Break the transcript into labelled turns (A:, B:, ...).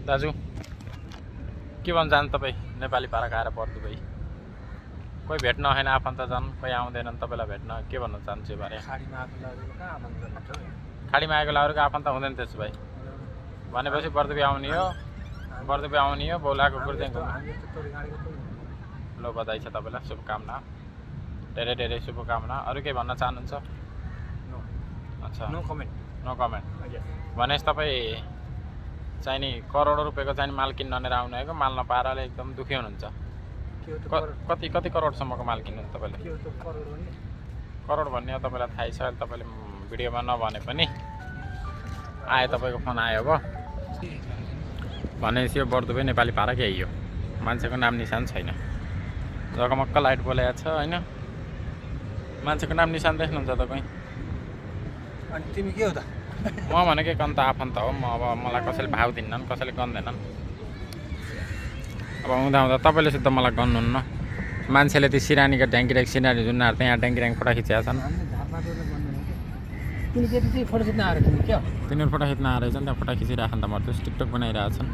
A: दाजु के भन्न चाहनु तपाईँ नेपाली पारा खाएर पर्दु भाइ कोही भेट्न होइन आफन्तजन कोही आउँदैनन् तपाईँलाई भेट्न के भन्न चाहन्छु यो बारे खाडीमा आएको लाउरुको आफन्त हुँदैन त्यसो भाइ भनेपछि बर्दुबी आउने हो बोलाएको गुर्दै लो बधाई छ तपाईँलाई शुभकामना धेरै धेरै शुभकामना अरू केही भन्न चाहनुहुन्छ अच्छा
B: नो कमेन्ट
A: भनेपछि तपाईँ चाहिँ नि करोडौँ रुपियाँको चाहिँ माल किन्न भनेर आउनुभएको माल नपाएर एकदम दुःखी हुनुहुन्छ कति करोडसम्मको माल किन्नुहुन्छ तपाईँले करोड भन्ने हो तपाईँलाई थाहै छ तपाईँले भिडियोमा नभने पनि आयो तपाईँको फोन आयो अब भनेपछि यो बर्दुबे नेपाली पारा केही हो मान्छेको नाम निशान छैन जगमक्क लाइट बोलाएको छ होइन मान्छेको नाम निशान देख्नुहुन्छ तपाईँ
B: अनि तिमी के हो त
A: म भनेको कन्त आफन्त हो म अब मलाई कसैले भाउ दिन्नन् कसैले गन्दैनन् अब हुँदा तपाईँले सुद्धा मलाई गन्नुहुन्न मान्छेले त्यो सिरानीको ढ्याङ्की सिरानी जुनाहरू त्यहाँ ढ्याङ्की फोटो खिचेका छन्
B: तिनीहरू फोटो खिच्न आएर तिमी क्या
A: तिनीहरू फोटो खिच्न आएर चाहिँ त्यहाँ फोटो खिचिरहेको त म टिकटक बनाइरहेको छन्